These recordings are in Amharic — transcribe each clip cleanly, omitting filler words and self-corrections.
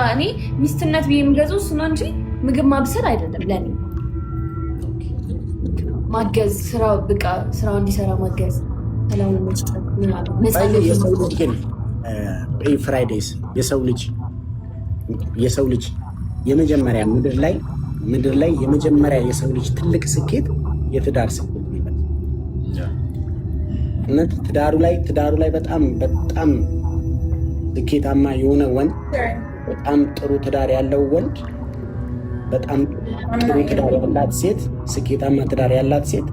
እኔ ሚስትነት ብዬ የምገዛው እሱ ነው እንጂ ምግብ ማብሰል አይደለም ለኔ። ማገዝ ስራው በቃ ስራው እንዲሰራ ማገዝ ሰላም መስጠት ምናምን የሰው ልጅ ግን ፍራይዴስ የሰው ልጅ የመጀመሪያ ምድር ላይ የመጀመሪያ የሰው ልጅ ትልቅ ስኬት የትዳር ስኬት ነው። እውነት ትዳሩ ላይ በጣም ስኬታማ የሆነ ወንድ፣ በጣም ጥሩ ትዳር ያለው ወንድ፣ በጣም ጥሩ ትዳር ያላት ሴት፣ ስኬታማ ትዳር ያላት ሴት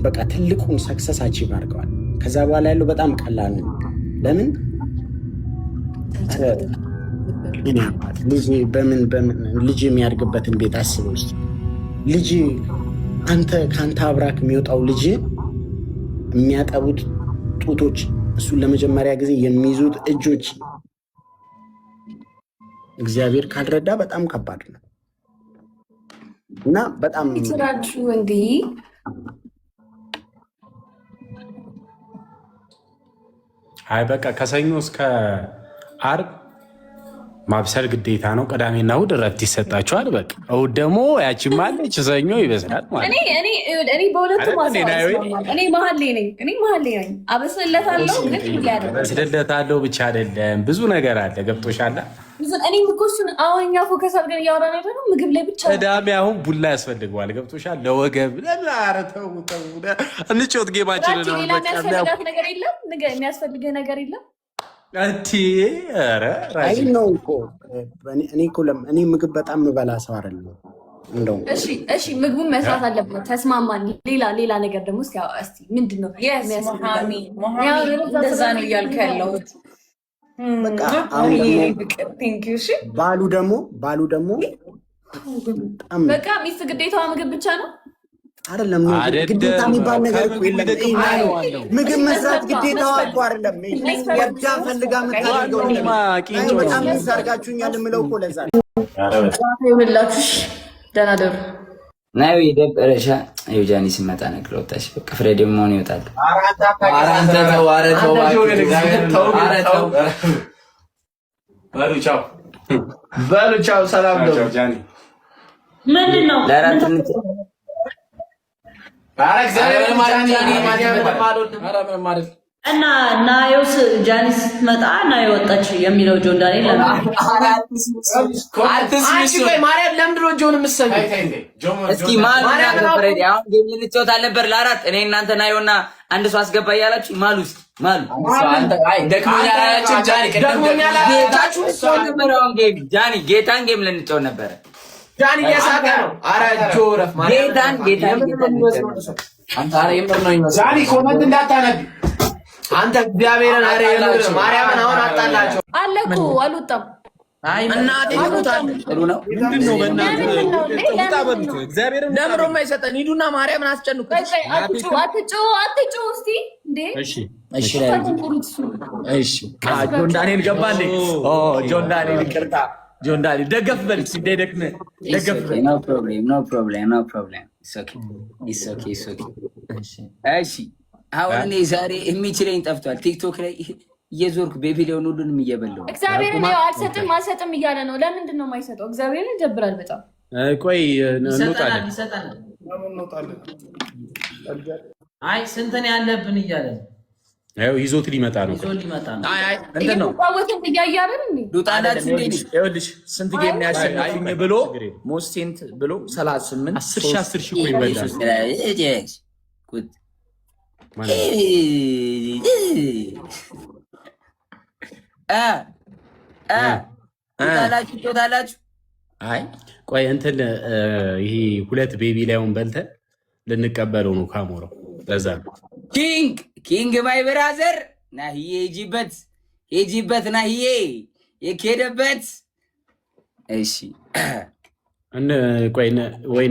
በቃ ትልቁን ሰክሰስ አቺቭ አድርገዋል። ከዛ በኋላ ያለው በጣም ቀላል ነው። ለምን ልጅ የሚያድግበትን ቤት አስበው ውስጥ ልጅ ከአንተ አብራክ የሚወጣው ልጅ የሚያጠቡት ጡቶች፣ እሱን ለመጀመሪያ ጊዜ የሚይዙት እጆች እግዚአብሔር ካልረዳ በጣም ከባድ ነው እና በጣም ይችላችሁ እንግዲህ አይ በቃ ከሰኞ እስከ ዓርብ ማብሰል ግዴታ ነው። ቅዳሜና እሑድ እረፍት ይሰጣችኋል። በቃ እሑድ ደግሞ ያቺም አለች፣ ሰኞ ይበስላል ማለት ነው። እኔ በሁለቱም እኔ መሀል ላይ ነኝ። አበስልለታለሁ አበስልለታለሁ ብቻ አይደለም ብዙ ነገር አለ። ገብቶሻል? እኔ ምኮሱን አሁን እኛ ፎከስ አድርገን እያወራን ያለነው ምግብ ላይ ብቻ። ቅዳሜ አሁን ቡላ ያስፈልገዋል። ገብቶሻል? ለወገብ ተው እንጮት ጌማችን ነው። የሚያስፈልግህ ነገር የለም። ነው እኮ እኔ ምግብ በጣም ምበላ ሰው አይደለም። እንደው እሺ ምግቡን መስራት አለበት። ተስማማን። ሌላ ነገር ደግሞ እስቲ ምንድን ነው እንደዛ ነው እያልኩ ያለሁት። ባሉ ደግሞ በቃ ሚስት ግዴታዋ ምግብ ብቻ ነው አይደለም። ግዴታ የሚባል ነገር እኮ የለም። ምግብ መስራት ግዴታዋ እኮ አይደለም። የብቻ ፈልጋ የምታደርገው በጣም አድርጋችሁኛል የምለው እኮ ለዛ ይሁንላችሁ። ደህና ደሩ ናዩ የደበረሻ ጃኒ ሲመጣ ነግረ ወጣሽ። በቃ ፍሬድ መሆን ይወጣል። በሉ ቻው፣ ሰላም ነው። ምንድን ነው እና ናዮስ ጃኒ ስትመጣ ናዮ ወጣች የሚለው ጆን ዳንኤል ማርያም ለምንድን ነው ጆን የምትሰሚው? እስኪ ፍሬድ አሁን ጌም ልንጫወት አልነበር ለአራት እኔ እናንተ ናዮና አንድ ሰው አስገባ እያላችሁ ማሉ ጃኒ ጌታን ጌም ልንጫወት ነበረ። ጃኒ እየሳቀ ነው። ኧረ ጆረፍ ጃኒ ኮመንት እንዳታነብ አንተ እግዚአብሔርን። ኧረ ማርያምን አሁን አጣላቸው አለ እኮ አልወጣም። ለምሮ የማይሰጠን ሂዱና ማርያምን አስጨንቁ። አትጩ እስቲ እንዴ። ጆን ዳንኤል ገባ እንዴ? ጆን ዳንኤል ይቅርታ፣ ጆን ዳንኤል ደገፍ በል ሲደግፍ ደገፍ በል። ኖ ፕሮብሌም። እሺ አሁን እኔ ዛሬ የሚችለኝ ጠፍቷል። ቲክቶክ ላይ እየዞርኩ ቤቢሊዮን ሁሉንም እየበላሁ እግዚአብሔርን አልሰጥም እያለ ነው። ለምንድን ነው የማይሰጠው? እግዚአብሔርን ይደብራል በጣም። ቆይ እንወጣለን። አይ ስንትን ያለብን እያለ ነው። ይዞት ሊመጣ ነው። እንትን ነው ይኸውልሽ ስንት ጌም ነው ያሸነፈኝ ብሎ ሞስቴንት ብሎ 38 10 ሺህ ይበላል። ቶታላችሁ አይ ቆይ እንትን ይሄ ሁለት ቤቢ ላይሆን በልተን ልንቀበለው ነው ካሞራው። ለዛ ነው ኪንግ ማይ ብራዘር ናሂዬ ሂጂበት ናሂዬ የኬደበት። እሺ ቆይ ወይ